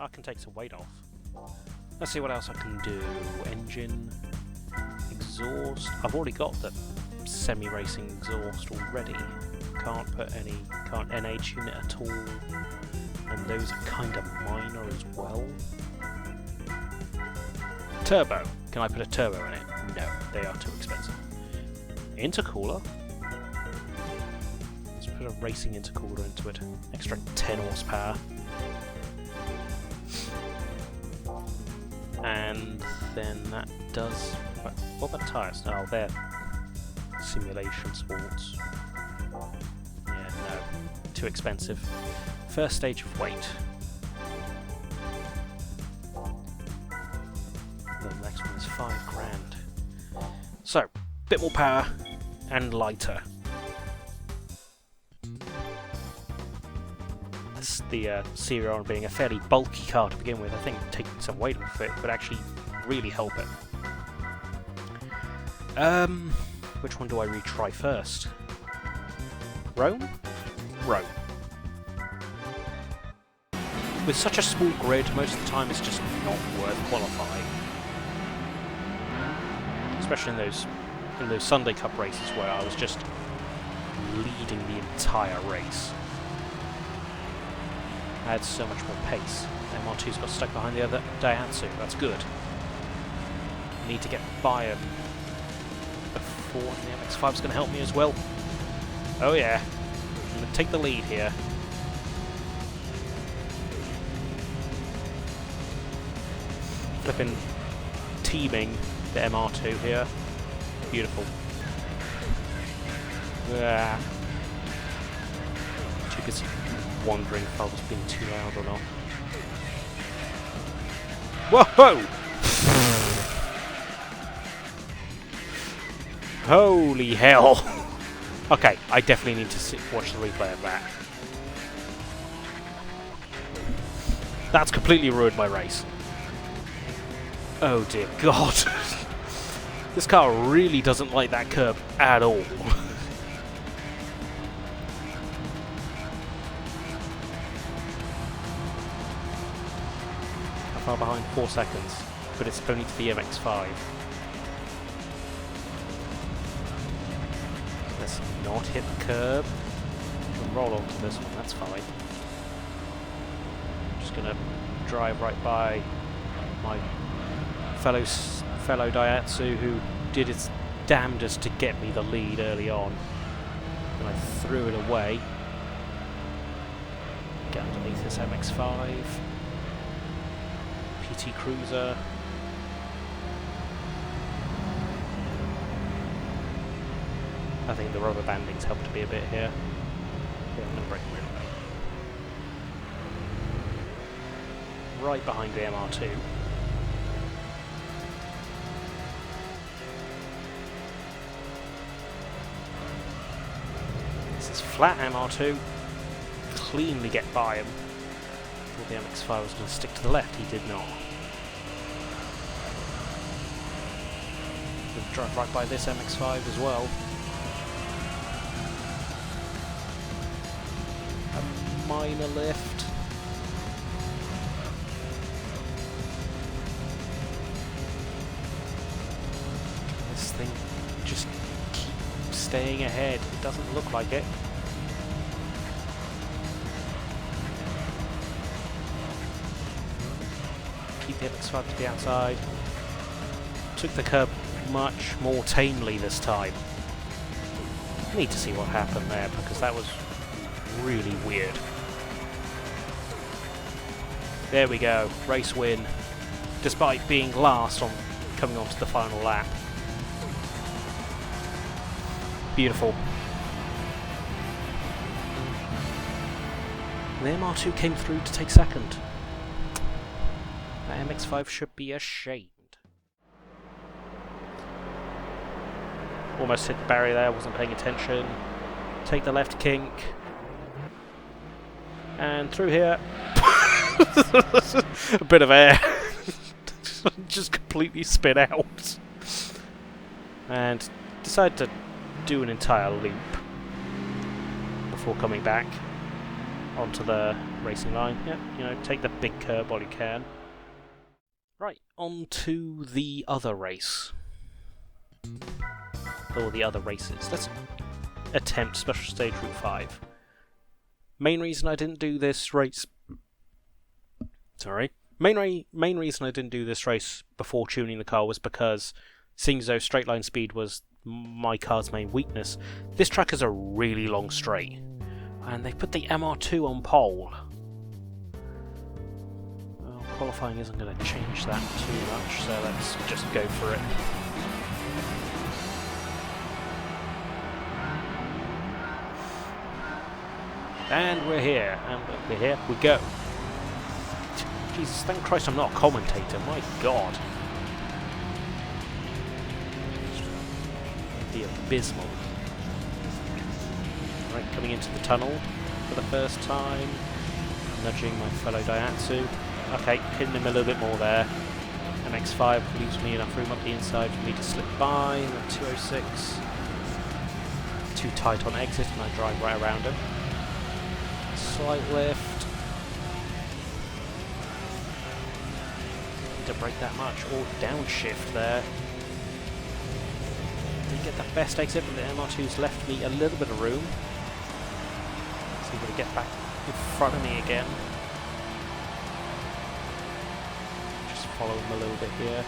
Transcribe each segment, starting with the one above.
I can take some weight off. Let's see what else I can do. Engine, exhaust. I've already got the semi-racing exhaust already. Can't NH in it at all. And those are kind of minor as well. Turbo. Can I put a turbo in it? No, they are too expensive. Intercooler. Let's put a racing intercooler into it. Extra 10 horsepower. And then that does... What about tyres? Oh, they're simulation sports. Yeah, no. Too expensive. First stage of weight. The next one is £5,000. So, bit more power and lighter. The Sirion being a fairly bulky car to begin with, I think taking some weight off it would actually really help it. Which one do I retry first? Rome? Rome. With such a small grid, most of the time it's just not worth qualifying. Especially in those Sunday Cup races where I was just leading the entire race. I had so much more pace. MR2's got stuck behind the other Daihatsu, that's good. Need to get by him before the MX-5's going to help me as well. Oh yeah, I'm going to take the lead here. Flipping teaming the MR2 here. Beautiful. Too busy wondering if I was being too loud or not. Whoa! Holy hell! Okay, I definitely need to watch the replay of that. That's completely ruined my race. Oh dear God. This car really doesn't like that curb at all. How far behind? 4 seconds. But it's only to the MX-5. Let's not hit the curb. We'll roll onto this one, that's fine. Just gonna drive right by my fellow Daihatsu who did its damnedest to get me the lead early on. And I threw it away. Get underneath this MX-5. PT Cruiser. I think the rubber bandings helped me a bit here. Yeah, I'm going to break really low. Right behind the MR2. This is flat MR2. Cleanly get by him. Thought the MX-5 was going to stick to the left, he did not. Going to drive right by this MX-5 as well. A minor lift. This thing just keeps staying ahead. It doesn't look like it. Keep the MX-5 to the outside. Took the curb much more tamely this time. I need to see what happened there because that was really weird. There we go, race win, despite being last on coming onto the final lap. Beautiful. The MR2 came through to take second. That MX-5 should be ashamed. Almost hit the barrier there, wasn't paying attention. Take the left kink. And through here. A bit of air. Just completely spin out. And decided to do an entire loop before coming back. onto the racing line. Yep, you know, take the big curb while you can. Right, on to the other race. Or the other races. Let's attempt Special Stage Route 5. Main reason I didn't do this race... Sorry. Main reason I didn't do this race before tuning the car was because, seeing as though straight line speed was my car's main weakness, this track is a really long straight. And they put the MR2 on pole. Well, qualifying isn't going to change that too much, so let's just go for it. And we're here, we go. Jesus, thank Christ I'm not a commentator, my God. It'd be abysmal. Right, coming into the tunnel for the first time. Nudging my fellow Daihatsu. Okay, hitting him a little bit more there. MX-5 leaves me enough room up the inside for me to slip by. And then 206. Too tight on exit and I drive right around him. Slight lift. To break that much, or downshift there. Didn't get the best exit, but the MR2's left me a little bit of room. So I'm going to get back in front of me again. Just follow him a little bit here.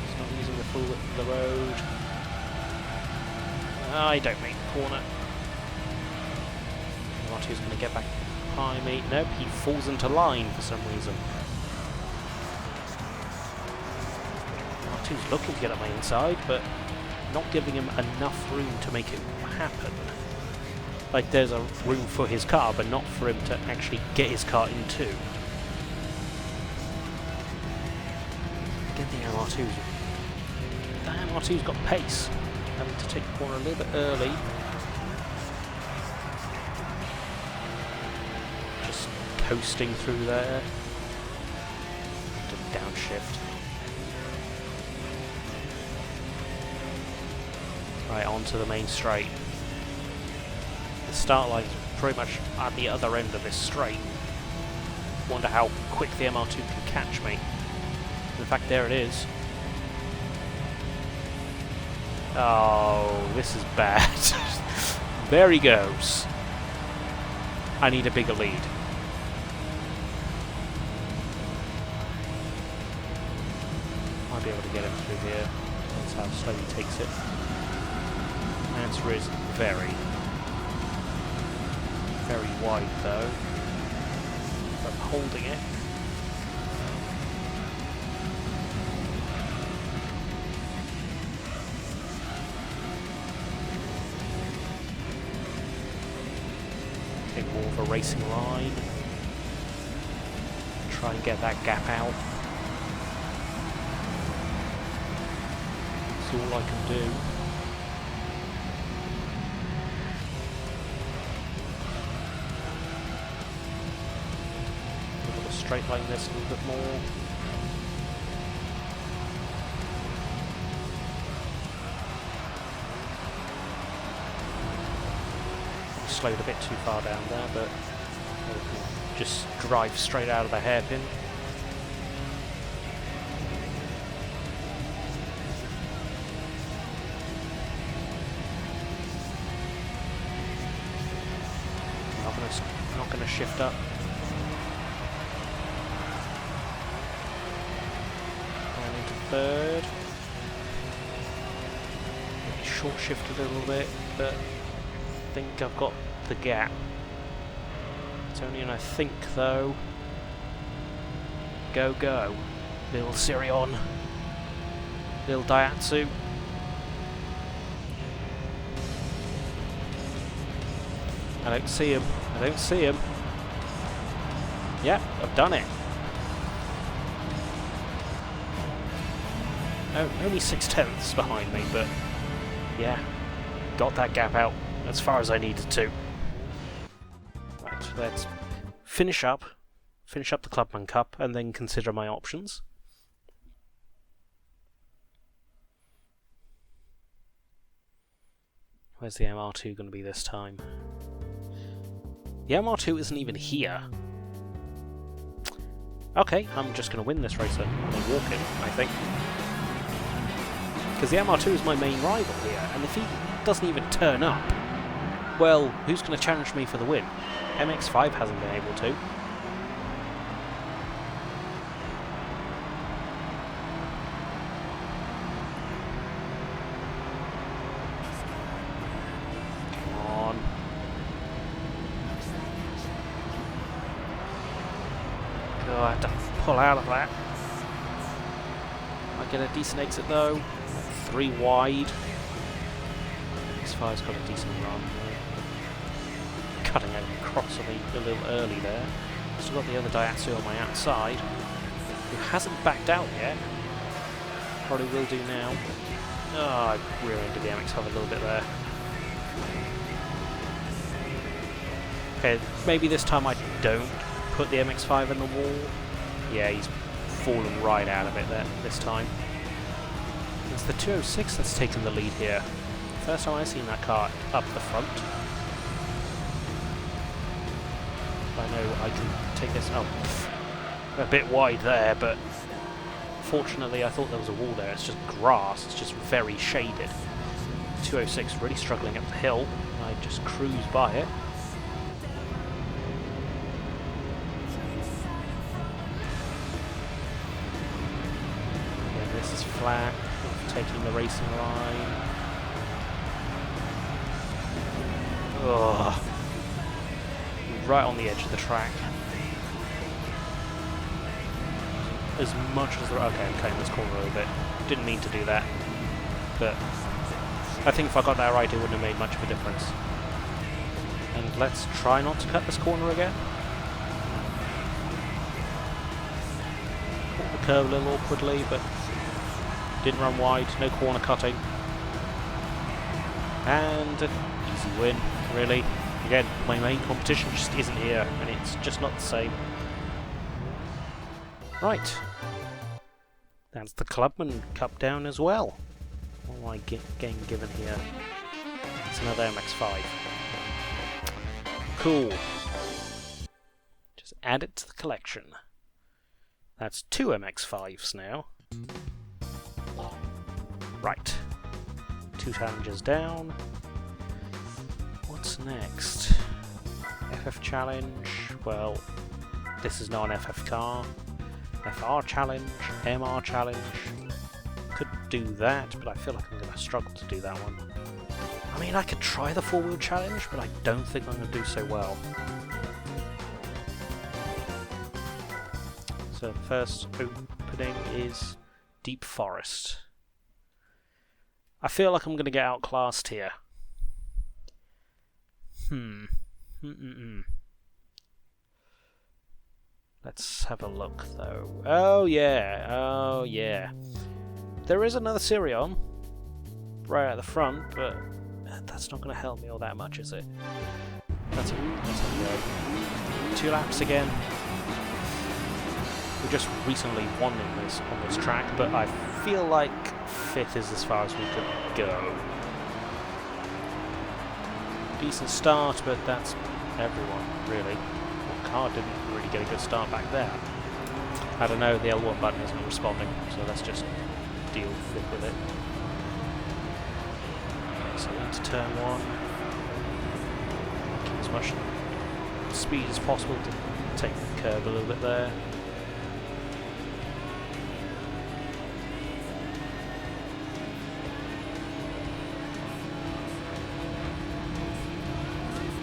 He's not using the full width of the road. I don't make the corner. MR2's going to get back behind me. Nope, he falls into line for some reason. MR2's looking to get on my inside, but not giving him enough room to make it happen. Like, there's a room for his car, but not for him to actually get his car into. Get the MR2's. The MR2's got pace. Having to take the corner a little bit early. Just coasting through there. To downshift. Right, onto the main straight. The start line's pretty much at the other end of this straight. Wonder how quick the MR2 can catch me. In fact, there it is. Oh, this is bad. There he goes. I need a bigger lead. Might be able to get him through here. That's how slow he takes it. Answer is very, very wide though. I'm holding it. Take more of a racing line. Try and get that gap out. That's all I can do. Straight line this a little bit more. Slowed a bit too far down there, but just drive straight out of the hairpin. Not gonna shift up. Third. Maybe short shift a little bit, but I think I've got the gap. It's only an I think though. Go, go. Little Sirion. Little Daihatsu. I don't see him. I don't see him. Yep, I've done it. Oh, only 6/10 behind me, but yeah, got that gap out as far as I needed to. Right, let's finish up the Clubman Cup, and then consider my options. Where's the MR2 going to be this time? The MR2 isn't even here. Okay, I'm just going to win this race then. I'm going to walk it, I think. Because the MR2 is my main rival here, and if he doesn't even turn up, well, who's going to challenge me for the win? MX5 hasn't been able to. I have to pull out of that. I get a decent exit though. 3 wide. X5's got a decent run. Cutting out across a little early there. Still got the other Daihatsu on my outside, who hasn't backed out yet. Probably will do now. Oh, I rear-ended the MX5 a little bit there. Okay, maybe this time I don't put the MX5 in the wall. Yeah, he's fallen right out of it there this time. It's the 206 that's taken the lead here. First time I've seen that car up the front. I know I can take this. Oh, a bit wide there, but fortunately I thought there was a wall there. It's just grass, it's just very shaded. 206 really struggling up the hill. I just cruise by it. Flat, taking the racing line. Ugh. Right on the edge of the track. As much as the... Okay, I'm cutting this corner a little bit. Didn't mean to do that. But I think if I got that right, it wouldn't have made much of a difference. And let's try not to cut this corner again. Caught the curve a little awkwardly, but didn't run wide, no corner cutting. And an easy win, really. Again, my main competition just isn't here, and it's just not the same. Right. That's the Clubman Cup down as well. What am I getting given here? It's another MX5. Cool. Just add it to the collection. That's 2 MX5s now. Right. 2 challenges down. What's next? FF challenge. Well, this is not an FF car. FR challenge. MR challenge. Could do that, but I feel like I'm going to struggle to do that one. I mean, I could try the 4-wheel challenge, but I don't think I'm going to do so well. So the first opening is Deep Forest. I feel like I'm going to get outclassed here. Let's have a look, though. Oh, yeah. Oh, yeah. There is another Sirion right at the front, but that's not going to help me all that much, is it? Let's have a go. 2 laps again. We just recently won on this track, but I feel like 5th is as far as we could go. Decent start, but that's everyone, really. What car didn't really get a good start back there? I don't know, the L1 button isn't responding, so let's just deal with it. So into turn 1. Keep as much speed as possible to take the curve a little bit there.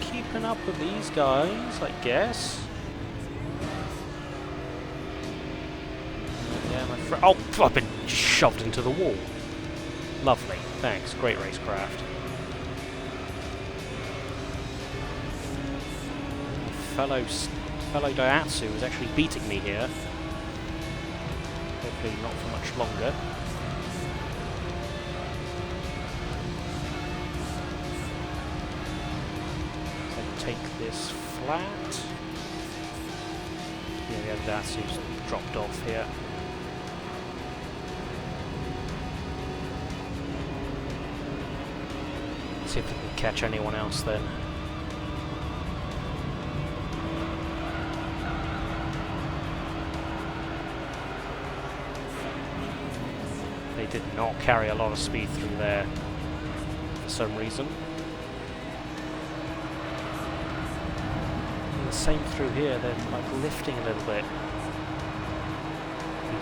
Keeping up with these guys, I guess. Yeah, my friend. Oh, I've been shoved into the wall. Lovely, thanks. Great racecraft. Fellow Daihatsu is actually beating me here. Hopefully not for much longer. So take this flat. Yeah, the other Daihatsu's dropped off here. See if we can catch anyone else then. They did not carry a lot of speed through there for some reason. And the same through here, they're like lifting a little bit.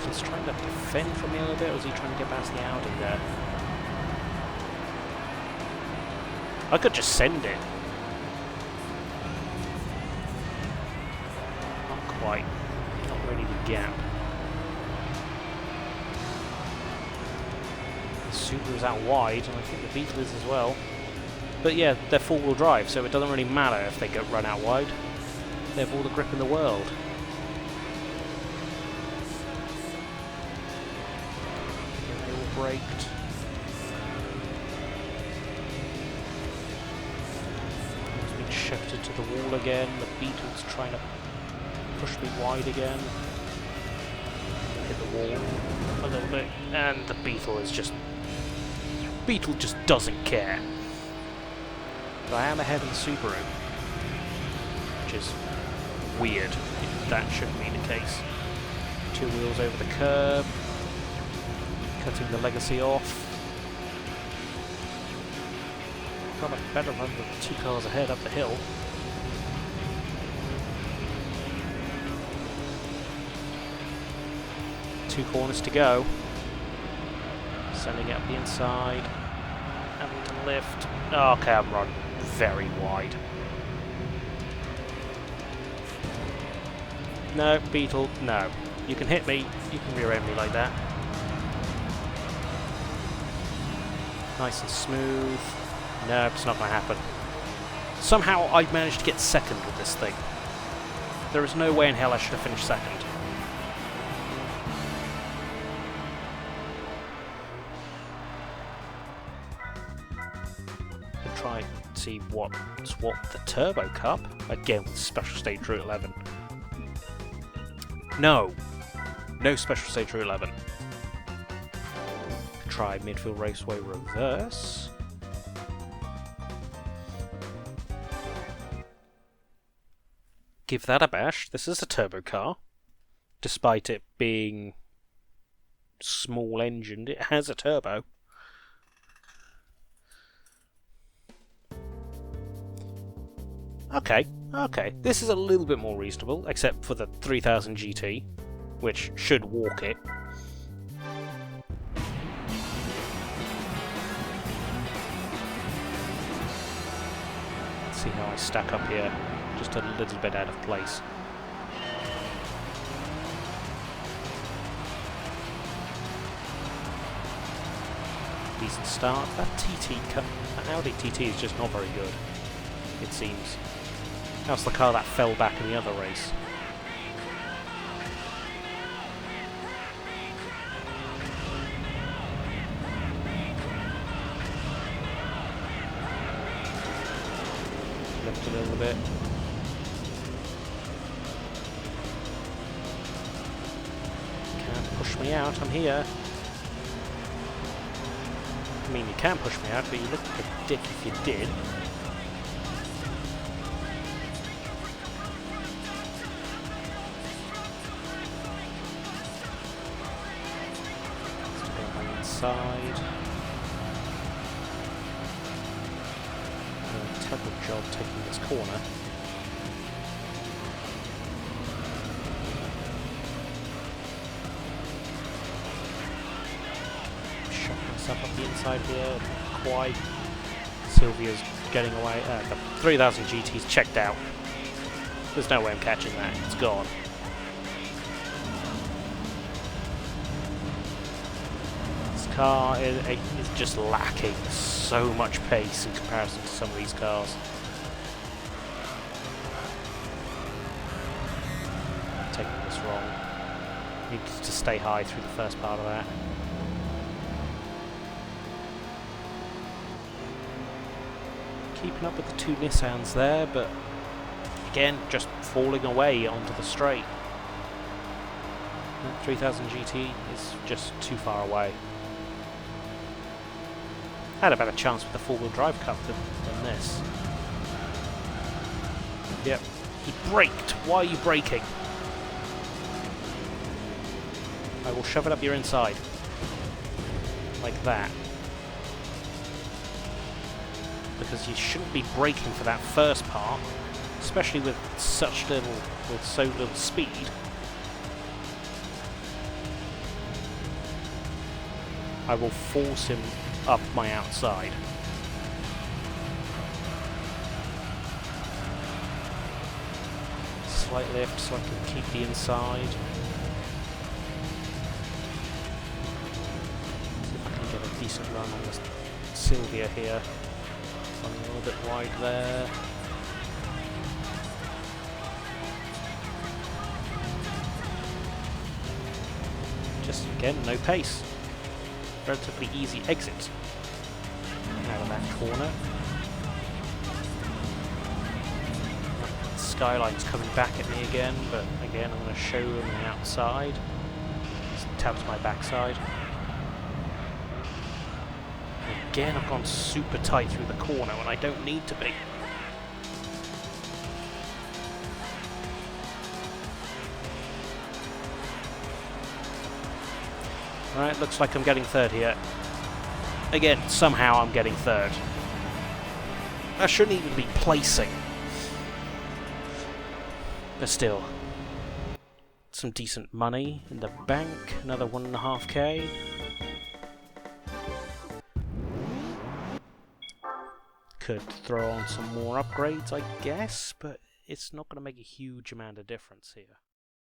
He's trying to defend from me a little bit, or is he trying to get past the Audi there? I could just send it. Not quite. Not really the gap. The Subaru's out wide, and I think the Beetle is as well. But yeah, they're four-wheel drive, so it doesn't really matter if they get run out wide. They have all the grip in the world. And they all braked. It's been shifted to the wall again. The Beetle's trying to push me wide again. Hit the wall a little bit, and the Beetle is just... Beetle just doesn't care. But I am ahead of the Subaru, which is weird. That shouldn't be the case. Two wheels over the curb, cutting the Legacy off. Got a better run than the two cars ahead up the hill. Two corners to go. Sending it up the inside. Having to lift. Oh, okay, I'm run very wide. No, Beetle, no. You can hit me, you can rear end me like that. Nice and smooth. No, it's not going to happen. Somehow I managed to get second with this thing. There is no way in hell I should have finished second. Try and see what's what the Turbo Cup again with Special Stage Route 11. No Special Stage Route 11. Try Midfield Raceway Reverse. Give that a bash. This is a turbo car, despite it being small engined. It has a turbo. Okay, this is a little bit more reasonable, except for the 3000 GT, which should walk it. Let's see how I stack up here, just a little bit out of place. Decent start. That Audi TT is just not very good, it seems. That's the car that fell back in the other race. Lift a little bit. Can't push me out, I'm here. I mean, you can push me out, but you look like a dick if you did. Side. Terrible job taking this corner. Shot myself up the inside here. Quite. Sylvia's getting away. The 3000 GT's checked out. There's no way I'm catching that. It's gone. Car is just lacking so much pace in comparison to some of these cars. I'm taking this wrong. Needed to stay high through the first part of that. Keeping up with the two Nissans there, but again, just falling away onto the straight. The 3000 GT is just too far away. I had a better chance with the four-wheel drive cup than this. Yep. He braked. Why are you braking? I will shove it up your inside. like that. Because you shouldn't be braking for that first part, especially with so little speed. I will force him up my outside. Slight lift so I can keep the inside. See if I can get a decent run on this Sylvia here. I'm a little bit wide there. Just again, no pace. Relatively easy exit out of that corner. Skyline's coming back at me again, but again I'm going to show him the outside. Just tap to my backside. Again, I've gone super tight through the corner when I don't need to be. Alright, looks like I'm getting third here. Again, somehow I'm getting third. I shouldn't even be placing. But still, some decent money in the bank, another 1.5k. Could throw on some more upgrades, I guess, but it's not going to make a huge amount of difference here.